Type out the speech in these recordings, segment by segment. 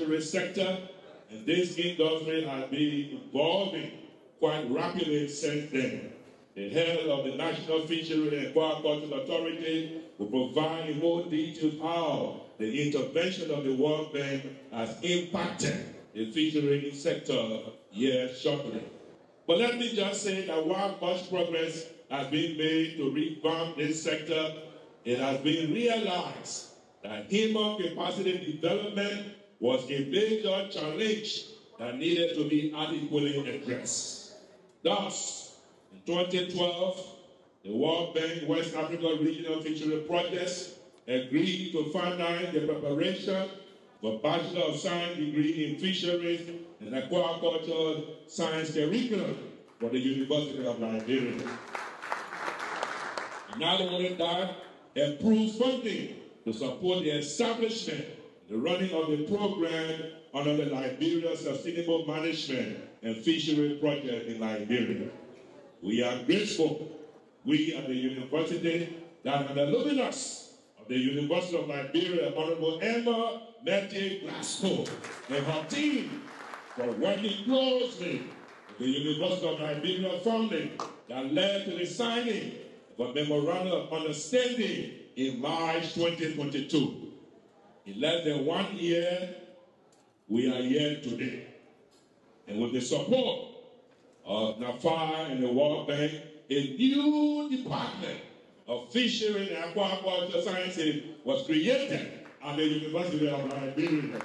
fisheries sector, and this industry has been evolving quite rapidly since then. The head of the National Fisheries and Aquaculture Authority will provide in more detail how the intervention of the World Bank has impacted the fishery sector here shortly. But let me just say that while much progress has been made to revamp this sector, it has been realized that human capacity development was a major challenge that needed to be adequately addressed. Thus, in 2012, the World Bank West Africa Regional Fishery Projects agreed to finance the preparation for Bachelor of Science degree in Fisheries and Aquaculture Science curriculum for the University of Liberia. Not only that, improved funding to support the establishment and the running of the program under the Liberia Sustainable Management and Fishery Project in Liberia. We are grateful, we at the university, that under the luminous of the University of Liberia, Honorable Emma Mette Glasgow and her team for working closely with the University of Liberia funding that led to the signing of a memorandum of understanding in March 2022. In less than 1 year, we are here today. And with the support of NAFA and the World Bank, a new department of Fisheries and Aquaculture Sciences was created at the University of Liberia.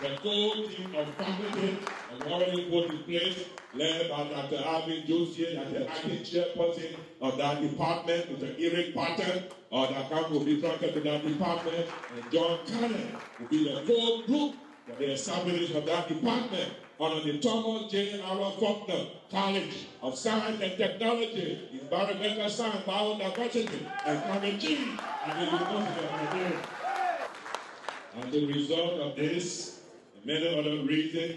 The core team of faculty was already put in place, led by Dr. Alvin Josie, the acting chairperson of that department, Mr. Eric Patton, that will be transferred to that department, and John Cannon will be the core group for the establishment of that department under the Thomas J. R. Faulkner College of Science and Technology, Environmental Science, Biodiversity, and Climate Change at the University of Liberia. As a result of this, and many other reasons,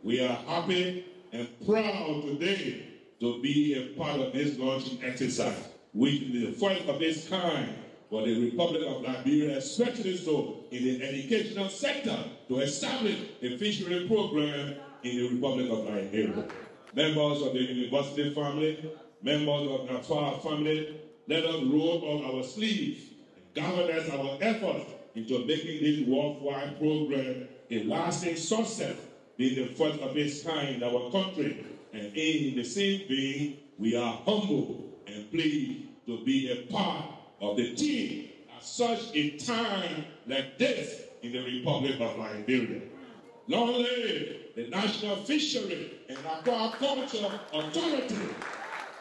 we are happy and proud today to be a part of this launching exercise, which is the first of its kind for the Republic of Liberia, especially so in the educational sector, to establish a fishery program in the Republic of Liberia. Members of the university family, members of the NAFA family, let us roll on our sleeves and galvanize our efforts into making this worthwhile program a lasting success, being the first of its kind in our country. And in the same vein, we are humble and pleased to be a part of the team at such a time like this in the Republic of Liberia. Long live the National Fisheries and Aquaculture Authority.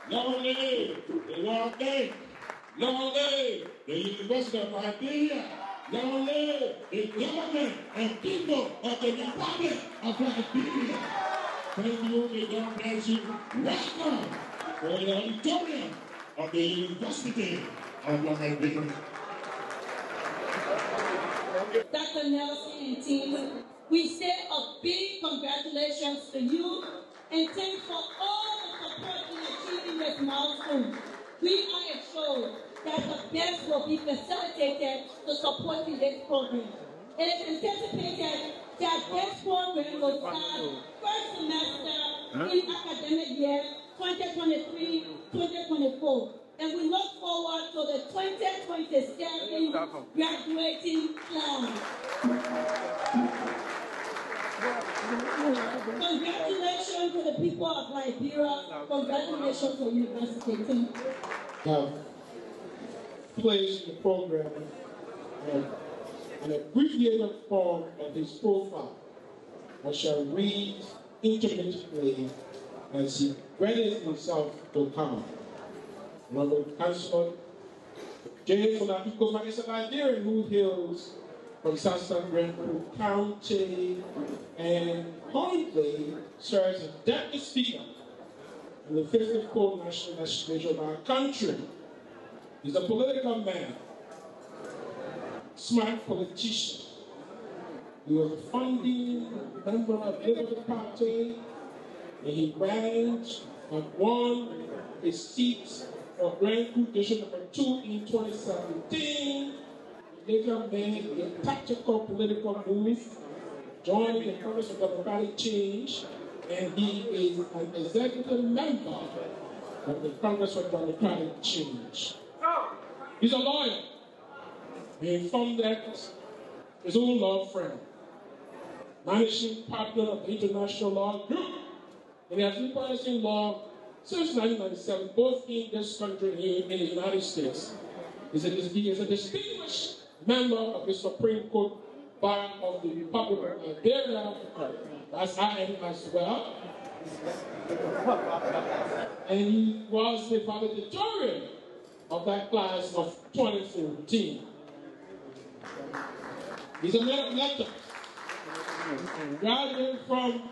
Long live the World Bank. Long live the University of Liberia. Long live the government and people of the Republic of Liberia. Thank you, may God bless you. Welcome for the auditorium of the University of Liberia. Dr. Nelson and team, we say a big congratulations to you and thanks for all the support in achieving this milestone. We are assured that the best will be facilitated to support this program. It is anticipated that this program will start first semester in academic year 2023-2024. And we look forward to the 2027 graduating class. Congratulations to the people of Liberia. Congratulations to the university team. Have placed the program an abbreviated form of his profile. I shall read intermittently as he readies himself to come. Honorable Councillor J. Funafiko is a Nigerian who hails from Southern Brentwood County and currently serves as Deputy Speaker in the 54th National Legislature of our country. He's a political man, smart politician. He was a founding member of the Liberal Party, and he ran and won his seat for Grand Coup District number 2 in 2017. He later made a tactical political move joined the Congress of Democratic Change, and he is an executive member of the Congress of Democratic Change. He's a lawyer. He informed that his own law friend, managing partner of the International Law Group, and he has been practicing law since 1997, both in this country and in the United States. He is a distinguished member of the Supreme Court Bar of the Republic of Liberia, as I am as well. And he was the valedictorian of that class of 2014. He's a man of letters. Graduated from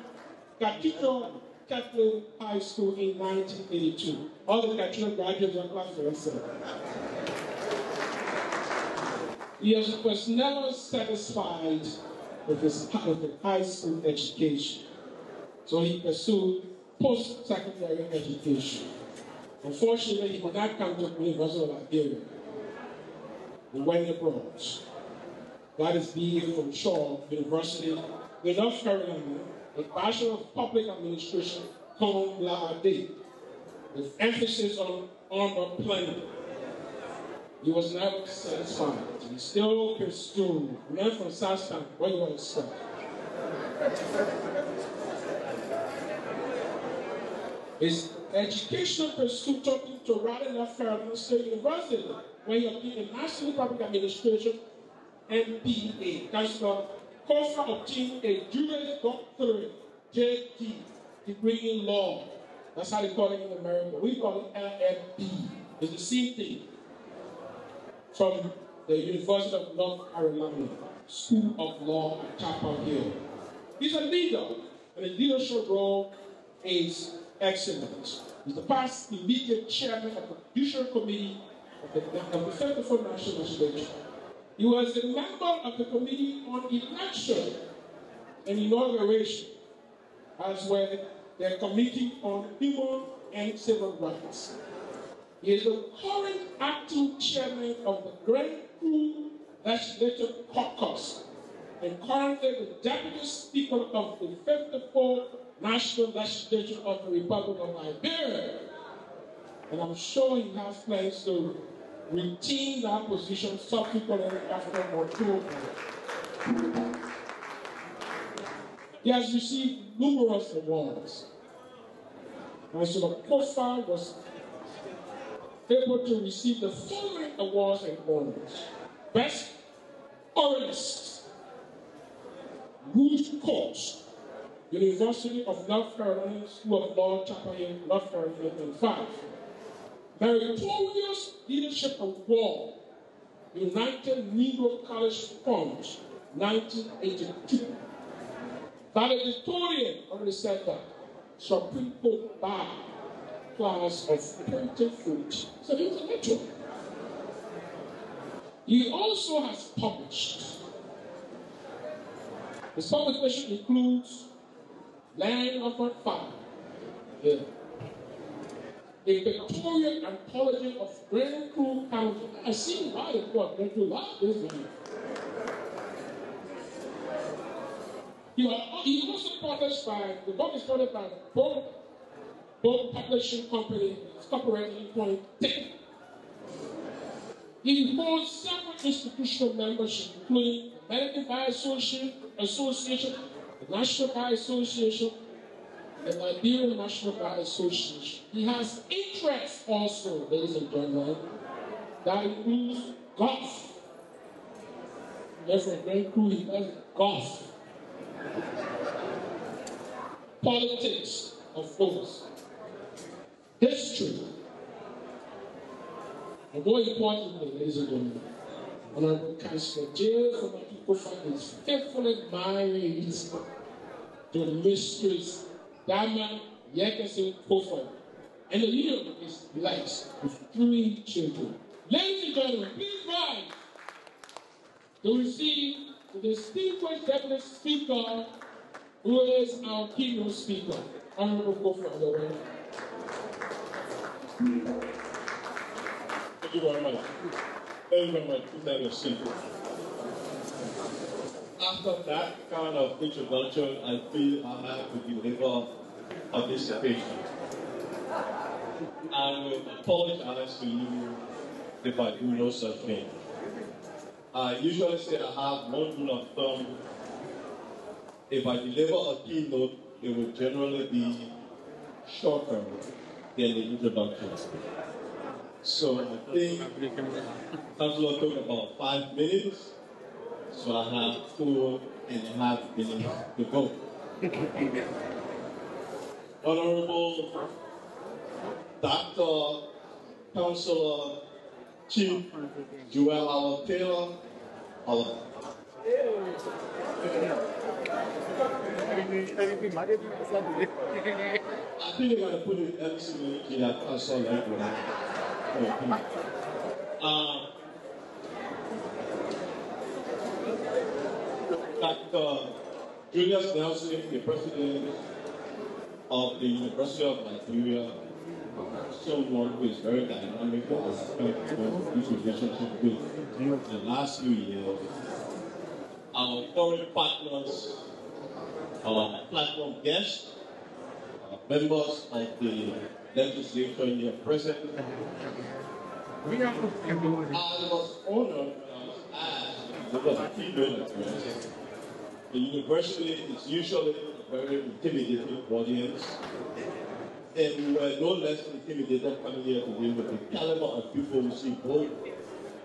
Cathedral Catholic High School in 1982. All the Cathedral graduates are class for themselves. He was never satisfied with his high school education, so he pursued post-secondary education. Unfortunately, he did not come to the University of Liberia. He went abroad. Got his BA from Shaw University in North Carolina, a Bachelor of Public Administration, cum laude, with emphasis on armor planning. He was never satisfied. He still pursued. Man from Southtown, what do you want to say? His educational pursuit took him to Raleigh, North Carolina State University, where he obtained a Master in Public Administration, MBA. Councillor Kofa obtained a Juris Doctorate, JD, degree in law. That's how they call it in America. We call it LLB. It's the same thing. From the University of North Carolina School of Law at Chapel Hill. He's a leader, and his leadership role is excellent. He's the past immediate chairman of the Judicial Committee of the 34th National Legislature. He was a member of the Committee on Election and Inauguration, as well as the Committee on Human and Civil Rights. He is the current acting chairman of the Grand Crew Legislative Caucus and currently the deputy speaker of the 54th National Legislature of the Republic of Liberia. And I'm sure he has plans to retain that position subsequently after October. He has received numerous awards. And so the profile was able to receive the following awards and honors: Best Oralist, Root Court, University of North Carolina School of Law, Chapel Hill, North Carolina, 2005. Meritorious Leadership Award, United Negro College Fund, 1982. Valedictorian, already said that, Supreme Court Bar, class of 2014. So he was a veteran. He also has published. His publication includes Land of Fire, a pictorial anthology of Grand Crew County. I see why the court went to love this man. He was published by, the book is published by both publishing company, it's copyrighted in 2010. He holds several institutional memberships, including the American Bar Association, the National Bar Association, the Liberian National Bar Association. He has interests also, ladies and gentlemen, that includes golf. There's a great crew, he does golf. Politics, of course. History. And more importantly, ladies and gentlemen, Honorable Councillor J. from my people is faithfully married to the mistress, Dama Yekese Kofar. And the union is blessed with 3 children. Ladies and gentlemen, please rise to receive the distinguished deputy speaker, who is our keynote speaker, Honorable Kofar. Thank you very much. Thank you very much. Please have your seat. after that kind of introduction, I feel I have to deliver a dissertation. I will apologize to you if I do no such thing. I usually say I have one rule of thumb. If I deliver a keynote, it will generally be shorter than the introduction. So I think Councilor took about 5 minutes, so I have 4.5 minutes to go. Honorable Dr. Councilor Chief Joel Howard Taylor, I think you're going to put it absolutely that I saw like that. Dr. Julius Nelson, the president of the University of Liberia, someone who is very dynamic and has built this relationship with the last few years. Our foreign partners, our platform guests, members of the legislature here present. I was honored when I was asked to deliver the keynote address. The university is usually a very intimidating audience, and we were no less intimidated coming here today with the caliber of people we see both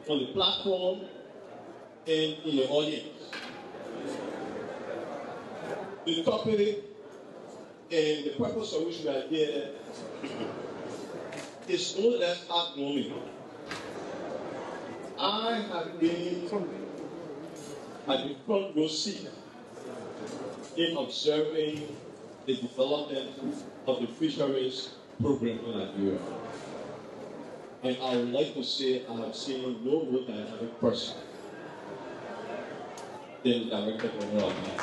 on the platform and in the audience. The topic and the purpose of which we are here is no less heartwarming. I have been at the front row seat in observing the development of the Fisheries program in Liberia. And I would like to say I have seen no more dynamic person than the Director General of that.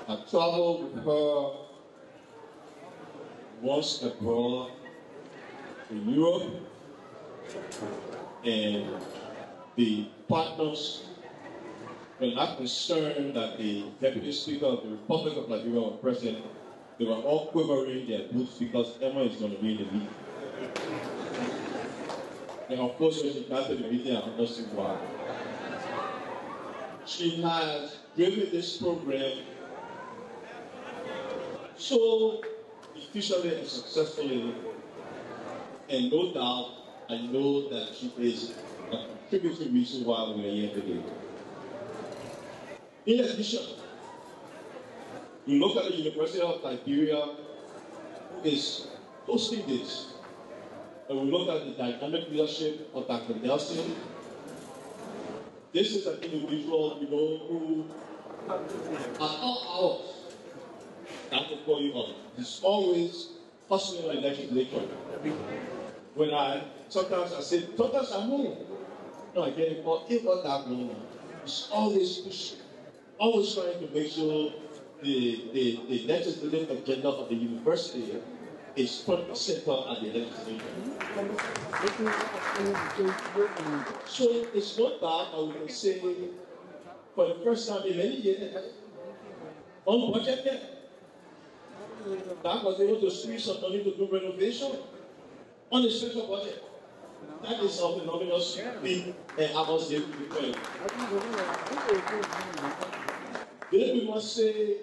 I traveled with her once abroad in Europe, and the partners were not concerned that the Deputy Speaker of the Republic of Liberia was present. They were all quivering their boots because Emma is going to be in the meeting. And of course, when she got to the meeting, I understood why. She has driven this program so efficiently and successfully, and no doubt, I know that she is a contributing reason why we are here today. In addition, we look at the University of Liberia, who is hosting this, and we look at the dynamic leadership of Dr. Nelson. This is an individual, who at all hours, that will call you up. He's always hustling on legislation. Sometimes I say, sometimes I'm home. No, I get it called, it was that moment. He's always pushing, always trying to make sure the legislative agenda of the university is front and center at the legislation. So it's not bad that we can say, for the first time in many years, on budget yet, that was able to squeeze some money to do renovation on the special budget. That is a phenomenal feat, and I was able to do it. Then we must say,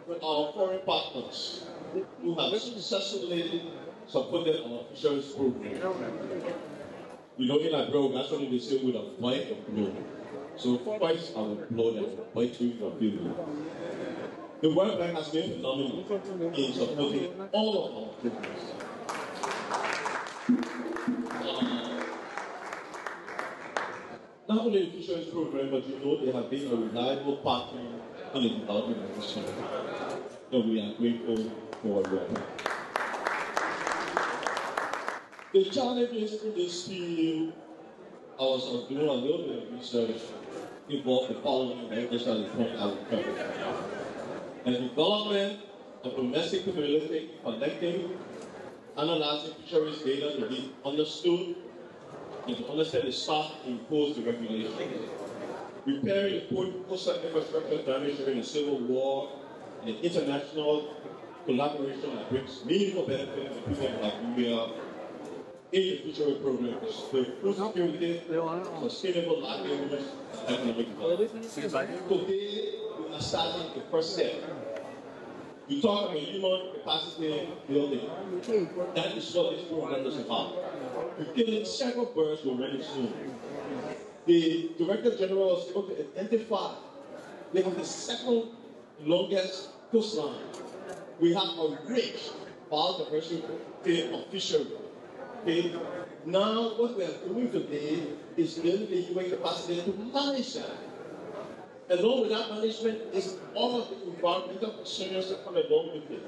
with our foreign partners who have successfully supported our Fisheries program. In Liberia, actually they say with a bite of blow. So twice I will blow them, bite you for people. The World Bank has been phenomenal in supporting all of our programs. Not only the Fisheries program, but they have been a reliable partner in the development of this country. So we are grateful for that. The challenges in this field, I was doing a little bit of research, involved the following, and especially the point I would cover. The development of domestic community, collecting, analyzing fisheries data to be understood, and to understand the staff impose the regulation. Repairing the coastal infrastructure damage during the Civil War and international collaboration that brings meaningful benefit to the people of Liberia in the Fisheries program is the food security, sustainable livelihoods, and economic development. Today, we are starting the first step. We talk about human capacity building. That is what this program is about. We're killing several birds already soon. The Director General is able to identify we have the second longest coastline. We have a rich biodiversity of fisheries. Okay. Now, what we are doing today is building the human capacity to manage that. Along with that management is all of the environmental concerns that come along with it.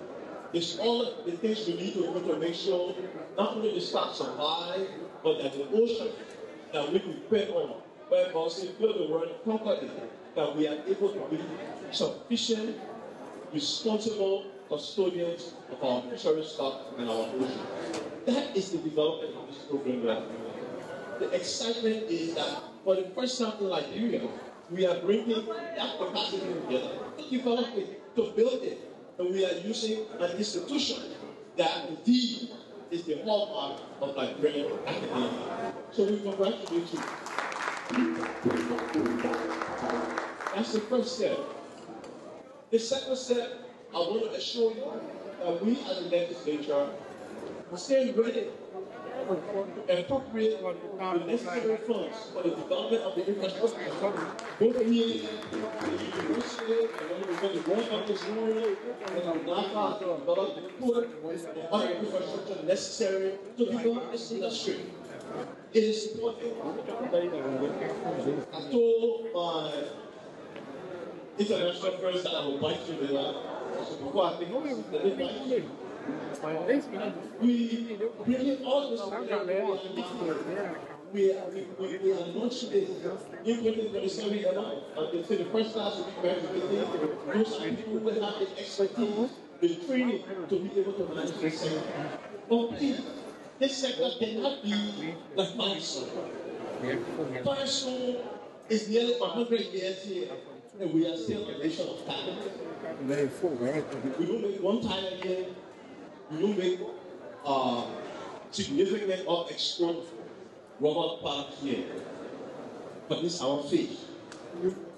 It's all of the things we need to do to make sure not only the staff survive, but that the ocean that we depend on, whereby we build the world properly, that we are able to be sufficient, responsible custodians of our fisheries stock and our ocean. That is the development of this program we are doing. The excitement is that for the first time in Liberia, we are bringing that capacity together to develop it, to build it. And we are using an institution that indeed is the hallmark of Liberian academia. So we congratulate you. That's the first step. The second step, I want to assure you that we as a legislature stand ready to appropriate the necessary funds for the development of the infrastructure. Both here, the university, and when the World Bank is doing, and NAFA to develop the port and other infrastructure necessary to develop this industry. It is important. I told my international friends that I would like to do that. So before I think we bring all this together. We are launching this in 2027 until the first class will be graduating. Most people will have the expertise, the training to be able to manage this sector. But please, this sector cannot be the firestone. Firestone is nearly 100 years here, and we are still a nation of talent. We don't make one tire here. We don't make significant or export rubber parts here. But this is our fish.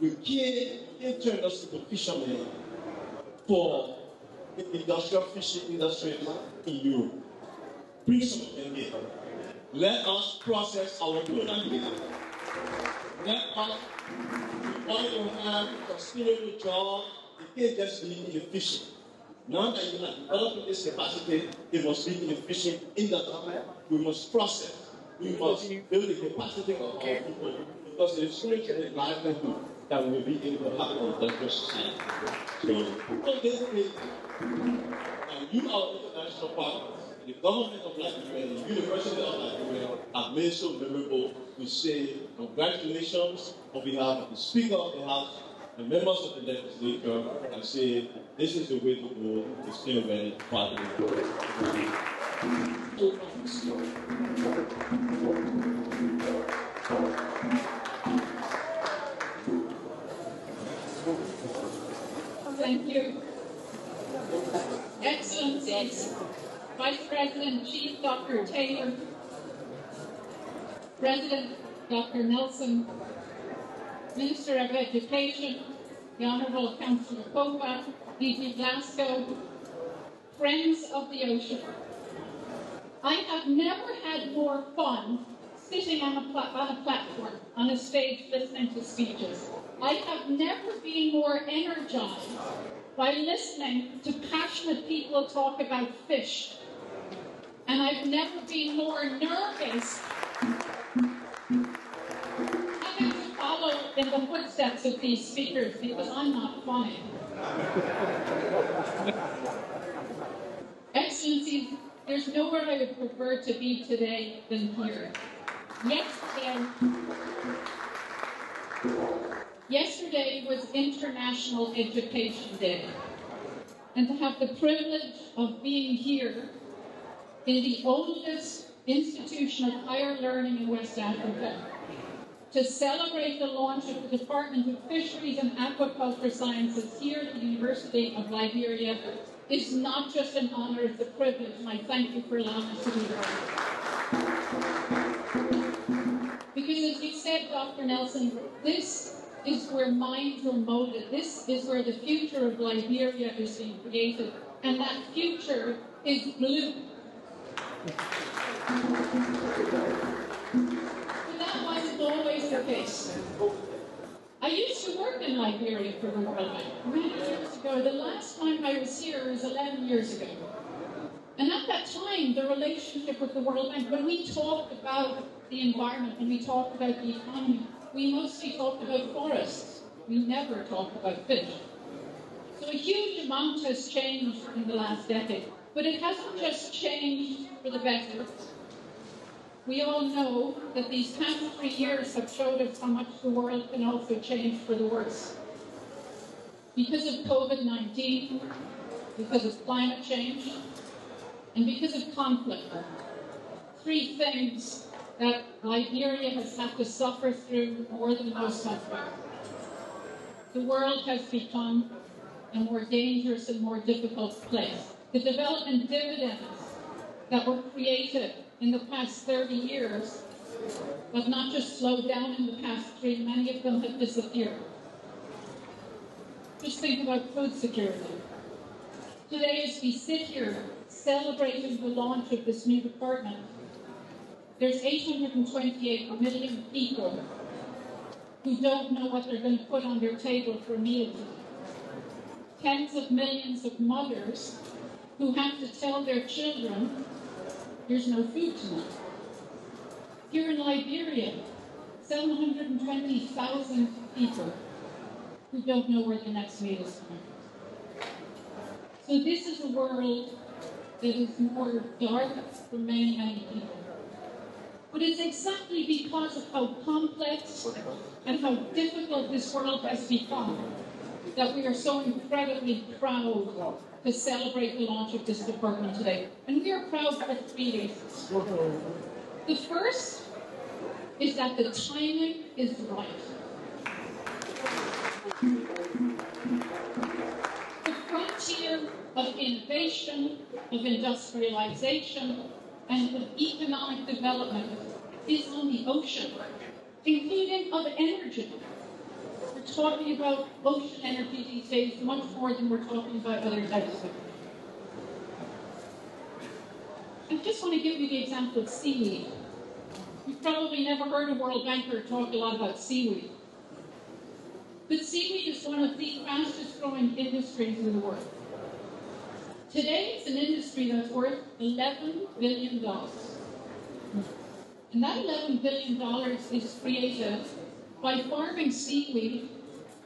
We can't turn us into fishermen for the industrial fishing industry in Europe. Bring some of them here. Let us process our product here. Let us, in order to have a sustainable job, it can't just be in the fishing. Now that you have developed this capacity, it must be in the fishing industry. We must process. We must build the capacity of our people because it is going to be livelihood that we will be able to have on the society. So basically, and you, our international partners, the government of Liberia, the University of Liberia, have made so memorable. We say congratulations on behalf of the Speaker of the House and members of the legislature, and say this is the way to go. It's still very part of the Thank you. Excellencies, Vice President Chief Dr. Taylor, President Dr. Nelson, Minister of Education, the Honourable Councillor Kopa, D.T. Glasgow, friends of the ocean. I have never had more fun sitting on a platform, on a stage listening to speeches. I have never been more energized by listening to passionate people talk about fish. And I've never been more nervous having to follow in the footsteps of these speakers because I'm not funny. Excellencies, there's nowhere I would prefer to be today than here. Yesterday was International Education Day, and to have the privilege of being here in the oldest institution of higher learning in West Africa, to celebrate the launch of the Department of Fisheries and Aquaculture Sciences here at the University of Liberia is not just an honour, it's a privilege, and I thank you for allowing us to be there. Because as you said, Dr. Nelson, this is where minds are molded. This is where the future of Liberia is being created, and that future is blue. But that wasn't always the case. I used to work in Liberia for the World Bank many years ago. The last time I was here was 11 years ago. And at that time, the relationship with the World Bank, when we talked about the environment, when we talked about the economy, we mostly talked about forests. We never talked about fish. So a huge amount has changed in the last decade. But it hasn't just changed for the better. We all know that these past 3 years have showed us how much the world can also change for the worse. Because of COVID-19, because of climate change, and because of conflict. 3 things that Liberia has had to suffer through more than most countries. The world has become a more dangerous and more difficult place. The development dividends that were created in the past 30 years, but not just slowed down in the past 3, many of them have disappeared. Just think about food security. Today, as we sit here celebrating the launch of this new department, there's 828 million people who don't know what they're going to put on their table for a meal today. Tens of millions of mothers who have to tell their children, there's no food tonight. Here in Liberia, 720,000 people who don't know where the next meal is coming. So this is a world that is more dark for many, many people. But it's exactly because of how complex and how difficult this world has become that we are so incredibly proud to celebrate the launch of this department today. And we are proud for 3 reasons. The first is that the timing is right. The frontier of innovation, of industrialization, and of economic development is on the ocean, including of energy. We're talking about ocean energy these days much more than we're talking about other types of energy. I just want to give you the example of seaweed. You've probably never heard a World Banker talk a lot about seaweed. But seaweed is one of the fastest growing industries in the world. Today, it's an industry that's worth $11 billion. And that $11 billion is created by farming seaweed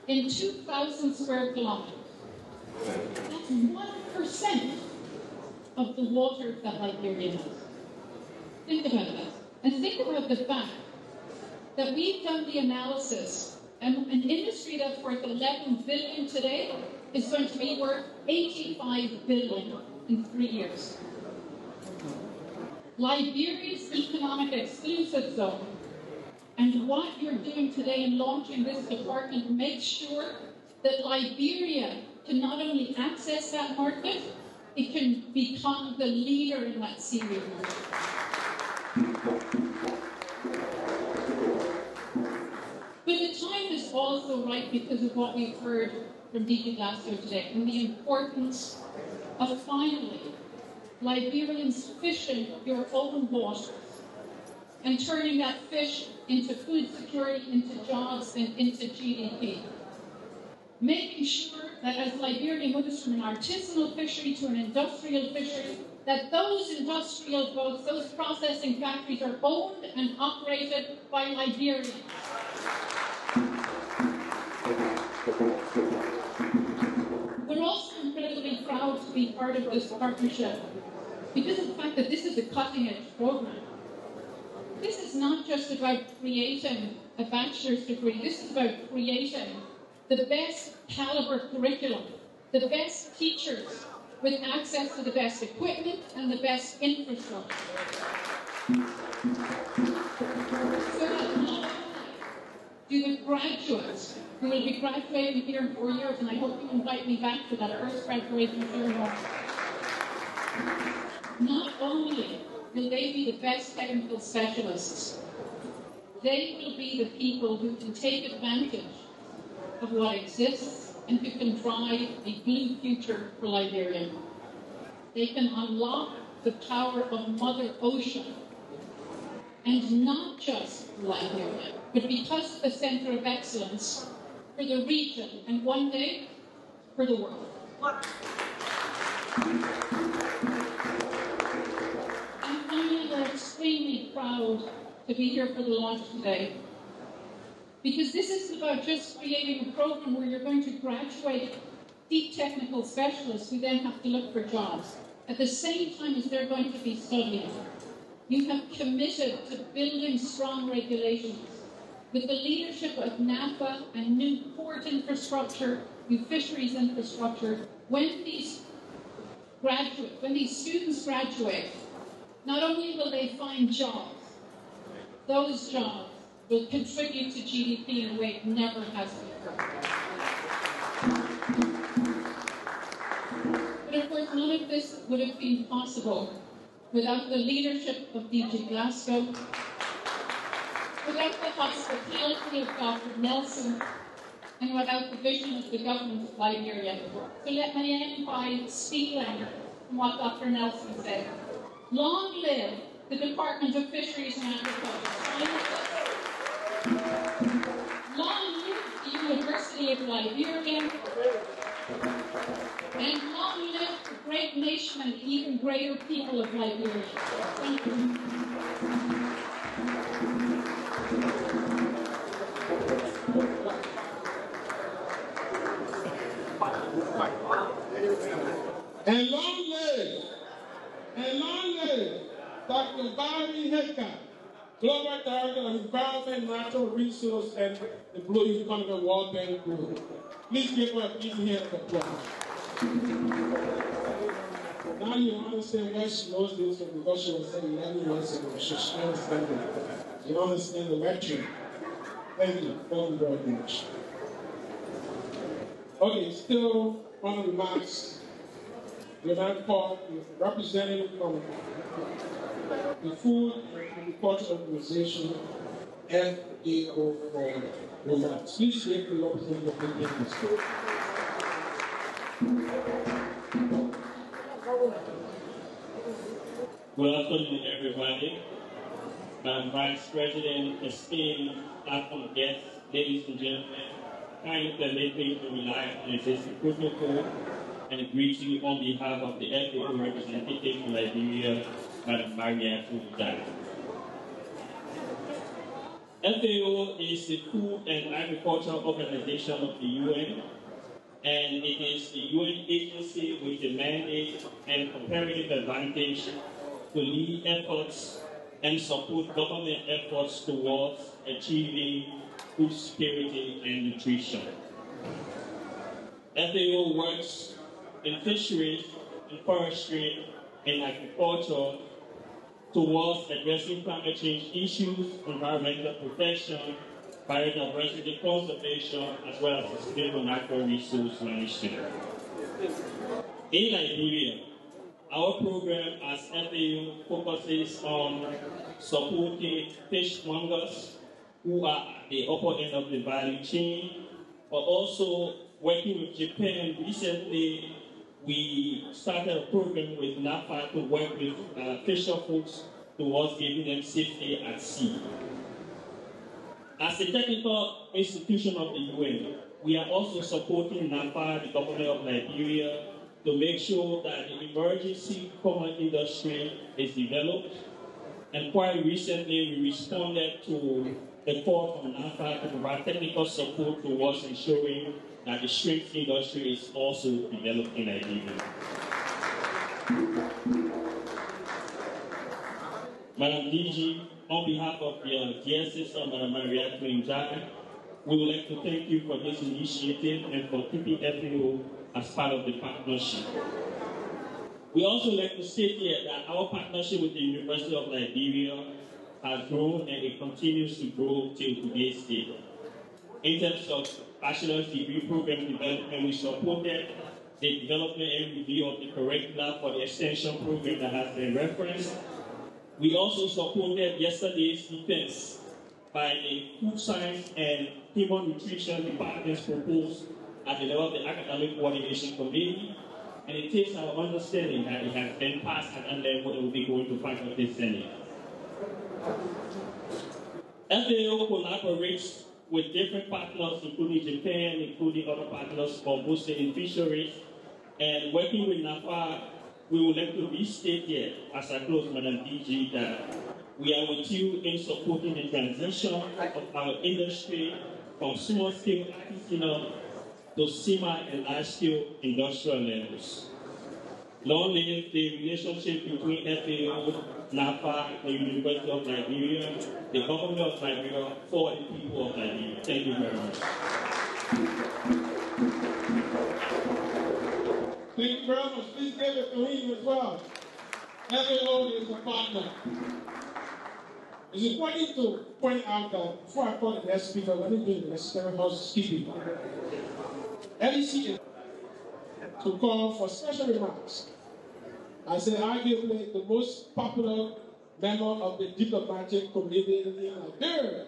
in 2,000 square kilometers. That's 1% of the water that Liberia has. Think about that. And think about the fact that we've done the analysis, and an industry that's worth $11 billion today is going to be worth $85 billion in 3 years. Liberia's economic exclusive zone and what you're doing today in launching this department makes sure that Liberia can not only access that market, it can become the leader in that seaweed market. But the time is also right because of what we've heard from DG Glasgow today and the importance of finally Liberians fishing your own waters and turning that fish into food security, into jobs, and into GDP. Making sure that as Liberia moves from an artisanal fishery to an industrial fishery, that those industrial boats, those processing factories are owned and operated by Liberians. We're also incredibly proud to be part of this partnership because of the fact that this is a cutting-edge program. This is not just about creating a bachelor's degree. This is about creating the best caliber curriculum, the best teachers with access to the best equipment and the best infrastructure. So that not only do the graduates who will be graduating here in 4 years, and I hope you invite me back for that first graduation ceremony, not only will they be the best technical specialists, they will be the people who can take advantage of what exists and who can drive a blue future for Liberia. They can unlock the power of Mother Ocean, and not just Liberia, but because of the Centre of Excellence for the region, and one day for the world. And finally, we're extremely proud to be here for the launch today, because this isn't about just creating a program where you're going to graduate deep technical specialists who then have to look for jobs. At the same time as they're going to be studying, you have committed to building strong regulations with the leadership of NAFA and new port infrastructure, new fisheries infrastructure. When these students graduate, not only will they find jobs, those jobs will contribute to GDP in a way it never has before. But of course, none of this would have been possible without the leadership of DG Glasgow, without the hospitality of Dr. Nelson, and without the vision of the government of Liberia. So let me end by stealing from what Dr. Nelson said. Long live the Department of Fisheries and Agriculture. Long live the University of Liberia. And long live the great nation and the even greater people of Liberia. Thank you. And long live Dr. Barry Hecka, Global Director of Environment, Natural Resource, and the Blue Economic World Bank Group. Please give her a big hand of applause. Now you understand why she knows this, because she was saying 11 years ago. She understands it. You understand the lecture. Thank you very much. Okay, still one of the remarks. The United Park is representative from the Food and Agriculture Organization, FAO, for remarks. Please give the representative of the industry. Good afternoon, everybody. Madam Vice President, esteemed platform guests, ladies and gentlemen, kindly permit me to rely on this protocol and greet you on behalf of the FAO representative in Liberia, Madam Maria Fulton. FAO is the Food and Agriculture Organization of the UN, and it is the UN agency with the mandate and comparative advantage to lead efforts and support government efforts towards achieving food security and nutrition. FAO works in fisheries, in forestry, and agriculture towards addressing climate change issues, environmental protection, biodiversity conservation, as well as sustainable natural resource management. In Liberia, our program as FAO focuses on supporting fishmongers who are at the upper end of the value chain, but also working with Japan. Recently, we started a program with NAFA to work with fisher folks towards giving them safety at sea. As a technical institution of the UN, we are also supporting NAFA, the government of Liberia, to make sure that the emergency common industry is developed. And quite recently, we responded to a call from NAFA to provide technical support towards ensuring that the shrimp industry is also developed in Liberia. Madam DG, on behalf of the dear sister, Madam Maria Twinjai, we would like to thank you for this initiative and for keeping FAO as part of the partnership. We also like to state here that our partnership with the University of Liberia has grown and it continues to grow till today's date. In terms of bachelor's degree program development, we supported the development and review of the curricula for the extension program that has been referenced. We also supported yesterday's defense by the Food Science and Human Nutrition Department's proposed at the level of the Academic Coordination Committee, and it takes our understanding that it has been passed at that level and will be going to faculty senate. FAO collaborates with different partners, including Japan, including other partners, mostly in fisheries, and working with NAFA, we would like to restate here, as I close, Madam DG, that we are with you in supporting the transition of our industry from small-scale artisanal to semi- and large-scale industrial levels. Long live the relationship between FAO, NAFA, the University of Liberia, the government of Liberia, for the people of Liberia. Thank you very much. Thank you very much. Please give it to him as well. FAO is a partner. It's important to point out that before I call the next speaker, let me do the necessary housekeeping. LEC to call for special remarks. I say arguably the most popular member of the diplomatic community in Liberia.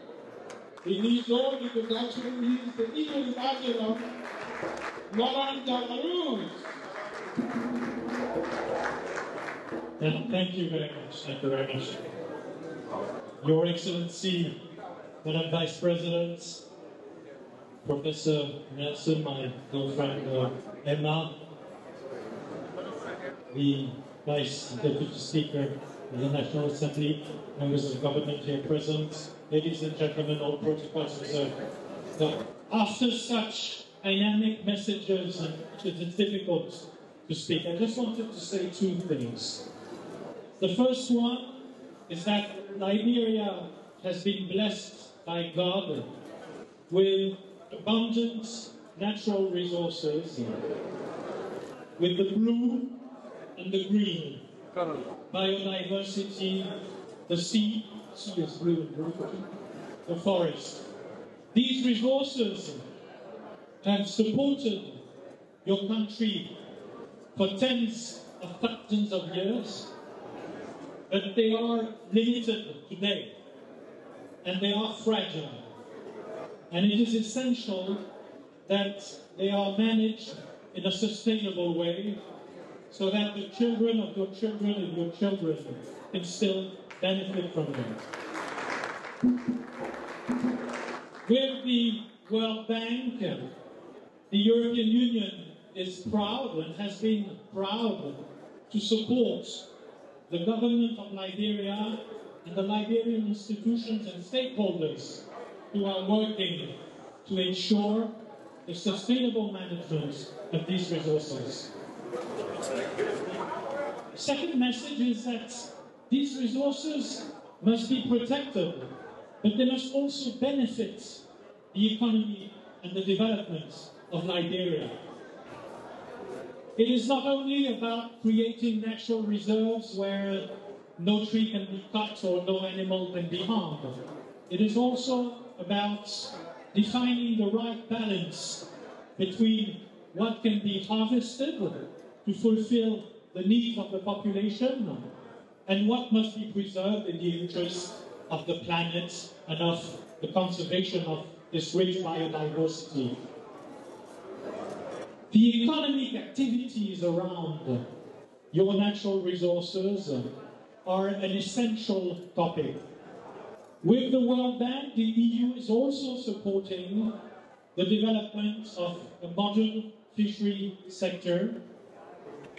He needs no introduction. He is the eagle ambassador, Northern Cameroon. Thank you very much. Thank you very much. Your Excellency, Madam Vice President, Professor Nelson, my girlfriend Emma, the Vice Deputy Speaker of the National Assembly, members of the government here present, ladies and gentlemen, all protocols observed. So, after such dynamic messages, and it's difficult to speak, I just wanted to say two things. The first one is that Liberia has been blessed by God with abundant natural resources, with the blue and the green, biodiversity, the sea is blue and blue, the forest. These resources have supported your country for tens of thousands of years, but they are limited today, and they are fragile. And it is essential that they are managed in a sustainable way so that the children of your children and your children can still benefit from them. With the World Bank, the European Union is proud and has been proud to support the government of Liberia and the Liberian institutions and stakeholders who are working to ensure the sustainable management of these resources. The second message is that these resources must be protected, but they must also benefit the economy and the development of Liberia. It is not only about creating natural reserves where no tree can be cut or no animal can be harmed. It is also about defining the right balance between what can be harvested to fulfill the needs of the population and what must be preserved in the interest of the planet and of the conservation of this rich biodiversity. The economic activities around your natural resources are an essential topic. With the World Bank, the EU is also supporting the development of a modern fishery sector,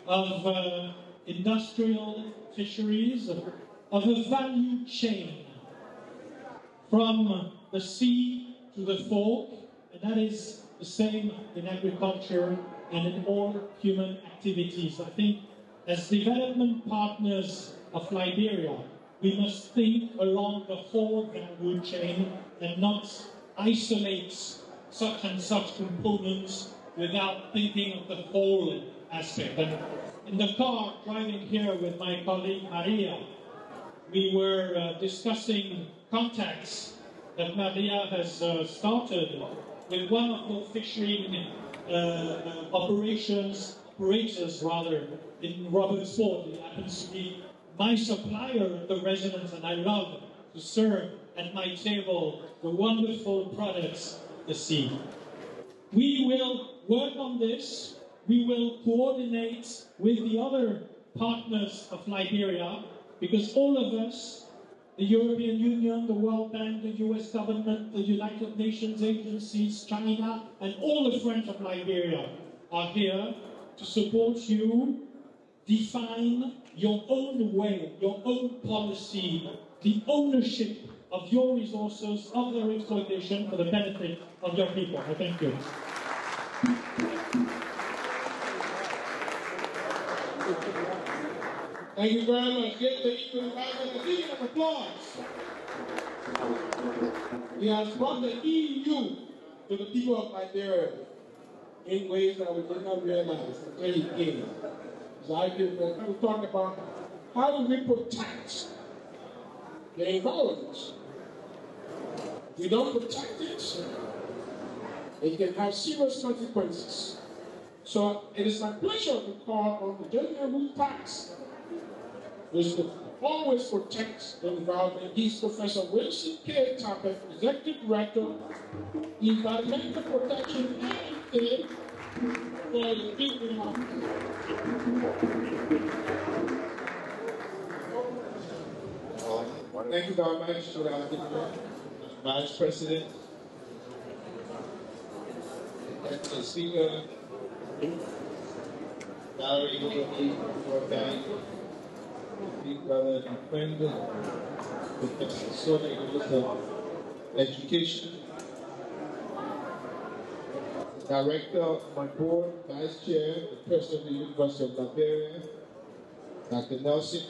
of industrial fisheries, of a value chain from the sea to the fork, and that is the same in agriculture and in all human activities. I think as development partners of Liberia, we must think along the whole value chain and not isolate such and such components without thinking of the whole aspect. And In the car driving here with my colleague Maria, we were discussing contacts that Maria has started with one of the fishery operators in Robertsport. It happens to be my supplier at the residence, and I love to serve at my table the wonderful products the sea. We will work on this. We will coordinate with the other partners of Liberia, because all of us, the European Union, the World Bank, the US government, the United Nations agencies, China, and all the friends of Liberia are here to support you, define your own way, your own policy, the ownership of your resources, of their exploitation for the benefit of your people. I thank you. Thank you very much. Give the EU advisor a big applause. He has brought the EU to the people of Liberia in ways that we did not realize until he came. So I give we talk about how do we protect the environment. If we don't protect it, it can have serious consequences. So it is my pleasure to call on the gentleman who passed, which to always protect the environment. He's Professor Wilson K. Tappert, Executive Director, Environmental Protection and Aid for the people. Thank you very much to our Vice President, Deputy Speaker, Valerie World Bank, big brother and friend, Professor Sonia, Minister of Education, Director of my board, Vice Chair, the President of the University of Liberia, Dr. Nelson,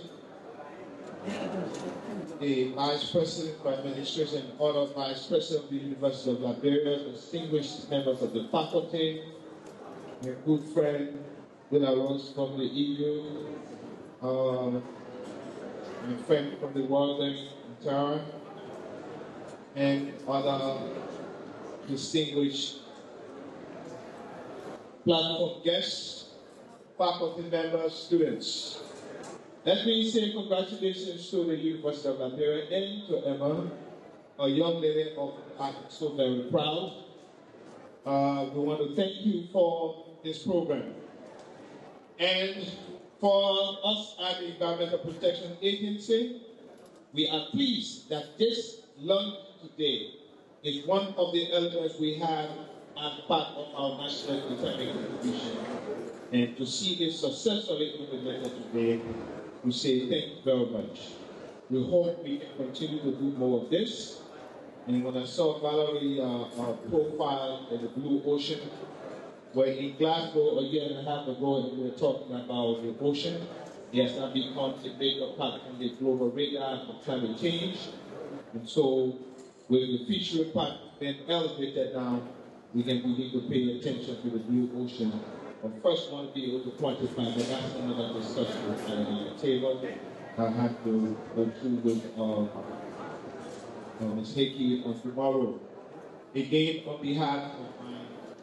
the Vice President for Administration and Honor Vice President of the University of Liberia, distinguished members of the faculty, my good friend, Willa Rose from the EU, my friend from the World Bank in Tara, and other distinguished platform guests, faculty members, students. Let me say congratulations to the University of Liberia and to Emma, a young lady of I'm so very proud. We want to thank you for this program. And for us at the Environmental Protection Agency, we are pleased that this lunch today is one of the elements we have as part of our national economic contribution. And to see it successfully implemented today, we say thank you very much. We hope we can continue to do more of this. And when I saw Valerie's profile in the Blue Ocean, where in Glasgow a year and a half ago we were talking about the ocean, it has now become a major part of the global radar for climate change. And so with the fishery part being elevated now, we can begin to pay attention to the Blue Ocean. But first, I want to be able to quantify, but that's another discussion on the table. I have to go through with Ms. Hickey on tomorrow. Again, on behalf of my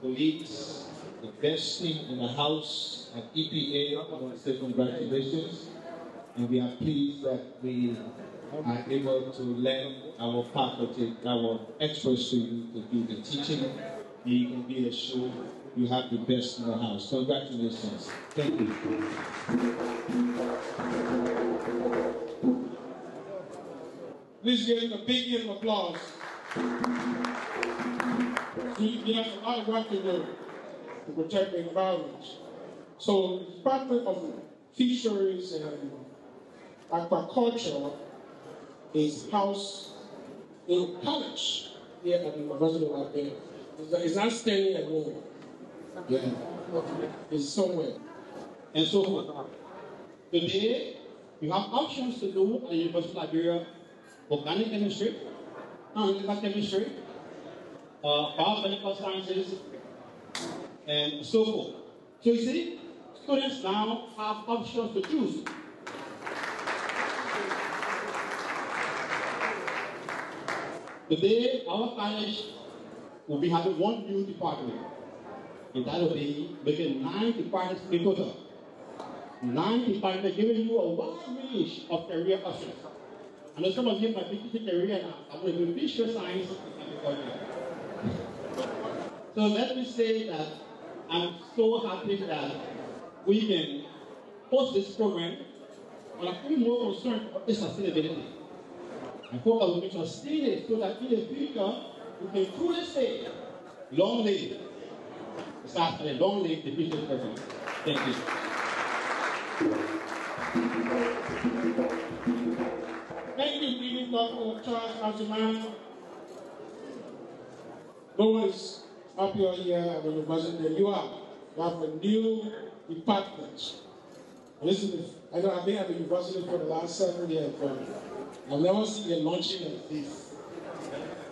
colleagues, the best team in the House at EPA, I want to say congratulations. And we are pleased that we are able to lend our faculty, our experts to you to do the teaching. And you can be assured you have the best in the House. Congratulations. Thank you. Please give him a big round of applause. We have a lot of work to do to protect the environment. So the Department of Fisheries and Aquaculture is housed in college here at the University of Liberia. It's not staying at home. Yeah, it's somewhere. And so forth. Today, you have options to do at the University of Liberia: organic chemistry, analytical chemistry, biomedical sciences, and so forth. So you see, students now have options to choose. Today, our college will be having one new department, and that will be making 9 departments in total. 9 departments giving you a wide range of career options. I know some of you might be teaching career now. I'm going to do visual science and agriculture. So let me say that I'm so happy that we can host this program, but I'm even more concerned about its sustainability. I hope that we can sustain it so that in the future we can truly say, long live. It's actually long live the future program. Thank you. Thank you, Dr. Charles Azuman. No one is happier here at the university than you are. You have a new department. Listen, I think I've been at the university for the last 7 years, but I've never seen a launching like this.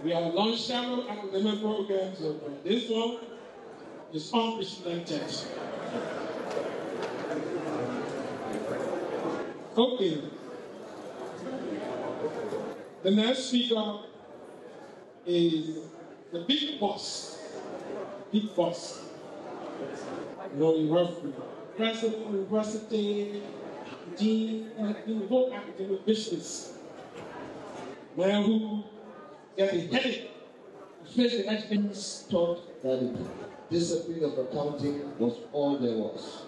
We have launched several academic programs, but this one is unprecedented. Okay. The next speaker is the big boss. Big boss. You know, you have president of the university, dean, and the whole academic business. Man who got a headache, faced the expense, thought that the discipline of accounting was all there was.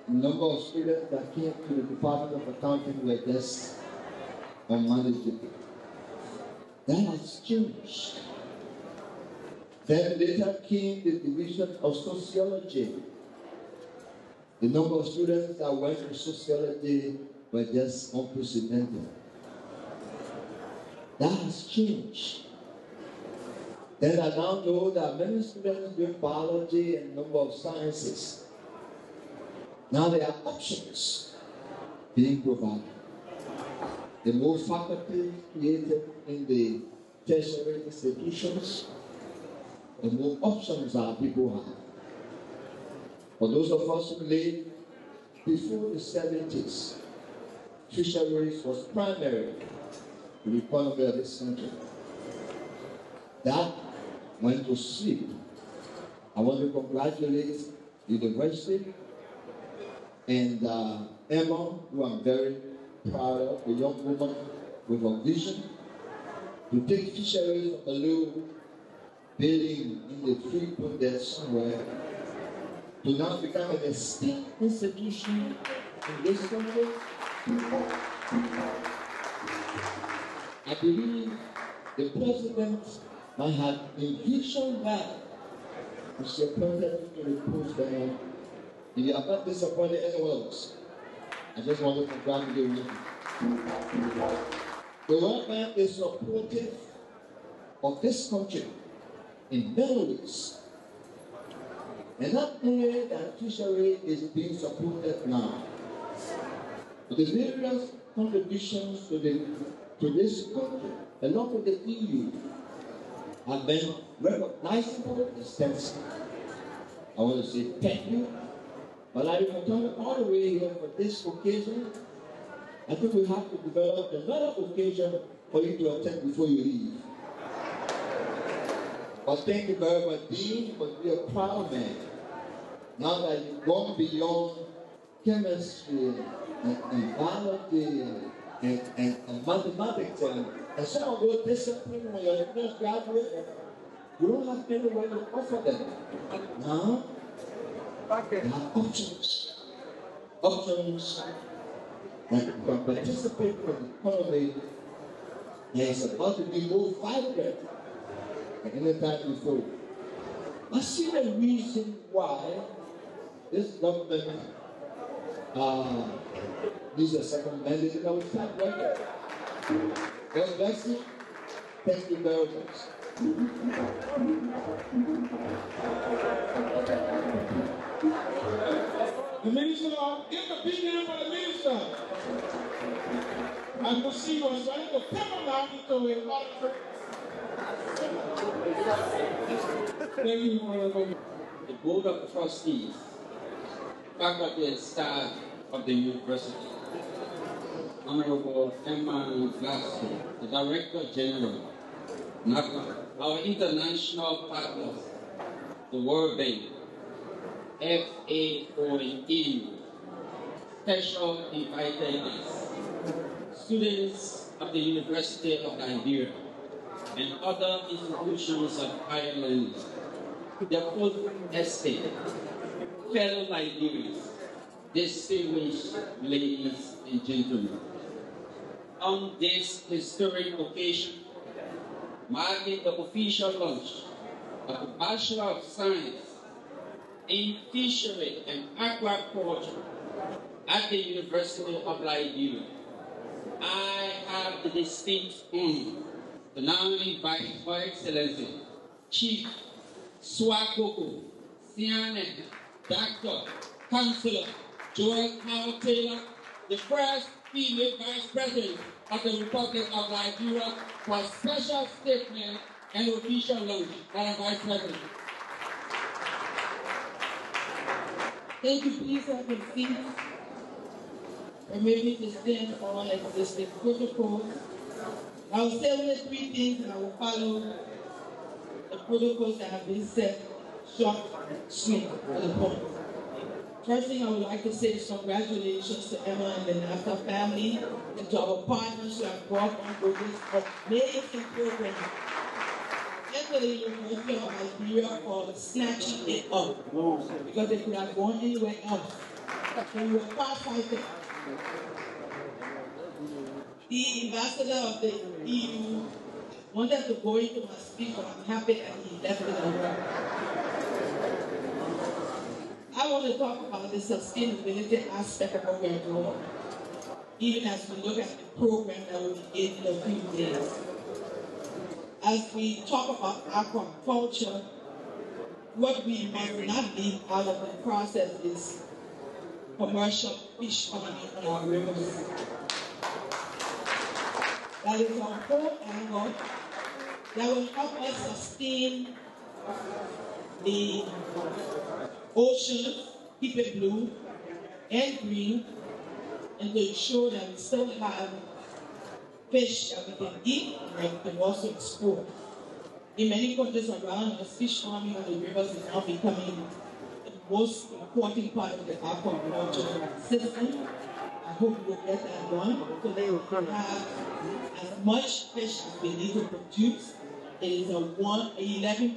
The number of students that came to the Department of Accounting were just unmanageable. That has changed. Then later came the division of sociology. The number of students that went to sociology were just unprecedented. That has changed. Then I now know that many students doing biology and number of sciences. Now there are options being provided. The more faculty created in the tertiary institutions, the more options our people have. For those of us who lived before the 70s, fisheries was primary to the economy of this country. That went to sleep. I want to congratulate the university and Emma, who I'm very proud of, a young woman with a vision to take fisheries of a little building in the free put there somewhere to now become an esteemed institution in this country. I believe the president might have envisioned that as the president to the post there. If you have not disappointed anyone else, I just want to congratulate you. The World Bank is supportive of this country in many ways. And not only that fishery is being supported now, but the various contributions to this country, along with the EU, have been recognizable and extensive. I want to say thank you. But I will come all the way here for this occasion. I think we have to develop another occasion for you to attend before you leave. But thank you very much, Dean, for being a proud man. Now that you've gone beyond chemistry and biology and mathematics and some of those disciplines when you're a fresh graduate, you don't have anywhere to offer them. Now, there are options. Options that you can participate in the economy that is about to be more vibrant than any time before. I see the reason why this government needs a second mandate, and I will start right there. God bless you. Thank you very much. The minister, give a big hand for the minister. I could see was trying to come along into a lot of. Thank you, Honorable. The Board of Trustees faculty and staff of the university, Honorable Emma Glasgow, the Director General, NACA, our international partners, the World Bank, FAO and EU, special invited guests, students of the University of Liberia, and other institutions of higher learning, the full estate, fellow Liberians, distinguished ladies and gentlemen. On this historic occasion, marking the official launch of the Bachelor of Science in Fishery and Aquaculture at the University of Liberia, I have the distinct honor to now invite Her Excellency Chief Swakoko Siane Dr. Councillor Joel Howard Taylor, the first female Vice President of the Republic of Liberia, for a special statement and official launch. Madam Vice President. Thank you. Please have a seat. Permit me to stand on existing protocols. I will say only 3 things and I will follow the protocols that have been set short, sweet, to the point. First thing I would like to say is congratulations to Emma and the NAFTA family and to our partners who have brought on board this amazing program into the University of Liberia for snatching it up, because they could have gone anywhere else. So we were far-sighted. The ambassador of the EU wanted to go into my speech, but I'm happy that he left it alone. I want to talk about the sustainability aspect of what we're doing, even as we look at the program that will begin in a few days. As we talk about aquaculture, what we must not leave out of the process is commercial fish farming on our rivers. That is our whole angle that will help us sustain the ocean, keep it blue and green, and to ensure that we still have fish that we can eat and that we can also export. In many countries around us, fish farming on the rivers is now becoming the most important part of the aquaculture system. I hope we will get that done so they will have as much fish as we need to produce. It is a $11.5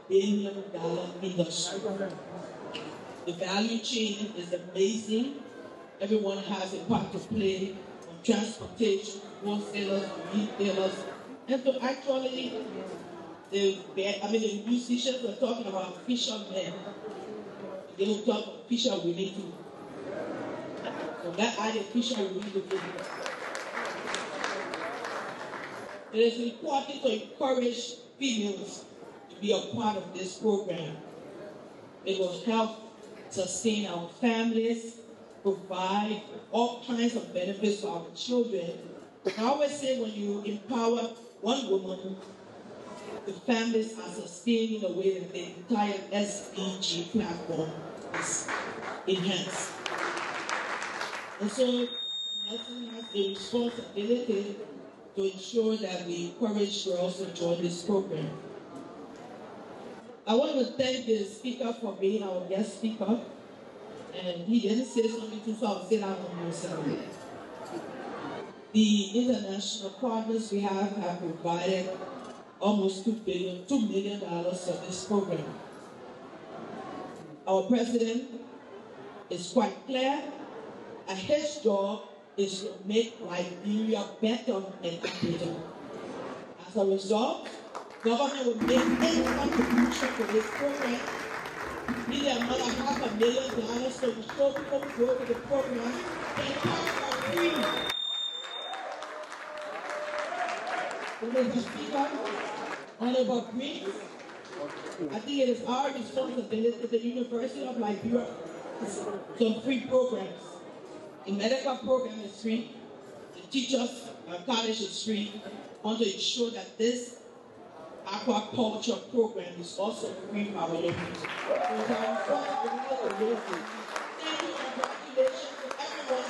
billion industry. The value chain is amazing. Everyone has a part to play, from transportation, wholesalers, retailers, and to actually, the musicians were talking about fishermen. They will talk about fisher women too. So that added fisher women to it. It is important to encourage females to be a part of this program. It will help sustain our families, provide all kinds of benefits for our children. I always say when you empower one woman, the families are sustained in a way that the entire SDG platform is enhanced. And so Nelson has a responsibility to ensure that we encourage girls to join this program. I want to thank the speaker for being our guest speaker. And he didn't say something too, so I'll sit down on myself. The international partners we have provided almost $2 million for this program. Our president is quite clear, and his job is to make Liberia better and better. As a result, government will make any contribution to this program. Need another $500,000 so we show people who go to the program and talk about free. Mr. Speaker, Honorable Green, I think it is our responsibility, the University of Liberia, some free programs. The medical program is free, the teachers' college is free. I want to ensure that this aquaculture program is also free for our locals.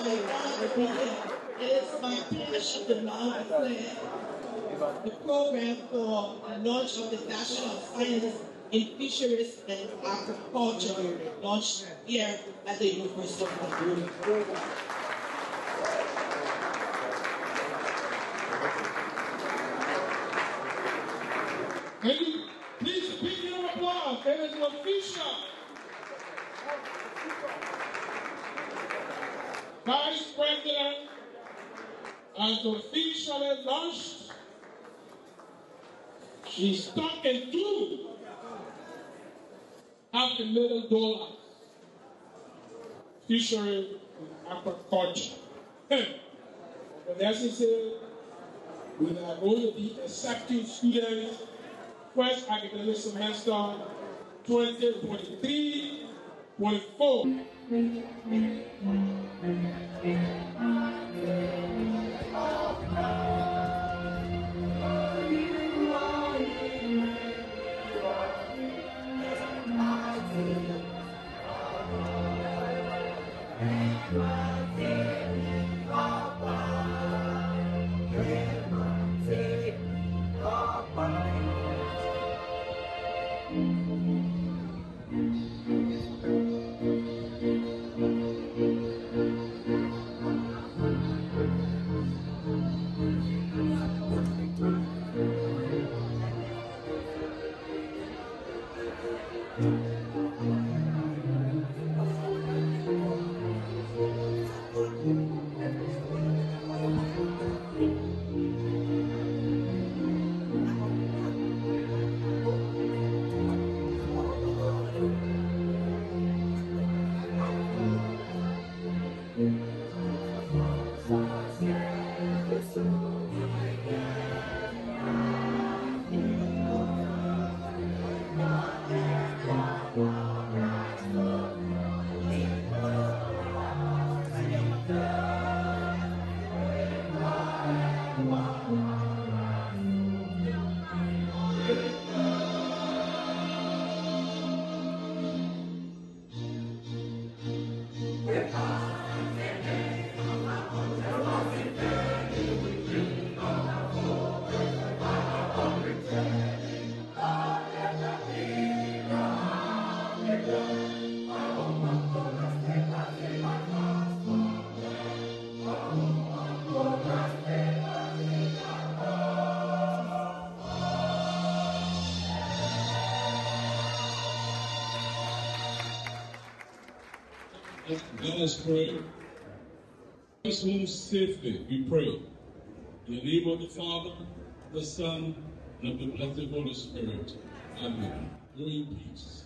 an honor to be here. It is my pleasure to now declare the program for the launch of the Bachelor of Science in Fisheries and Aquaculture launched here at the University of Liberia. Can you please big round of applause? It is official. Vice President has officially launched. She's talking to $500,000 fishery and aquaculture. But as he said, we are going to be accepting students first academic semester 2023-24. Let us pray. Let us move safely, we pray. In the name of the Father, the Son, and of the blessed Holy Spirit. Amen. Go in peace.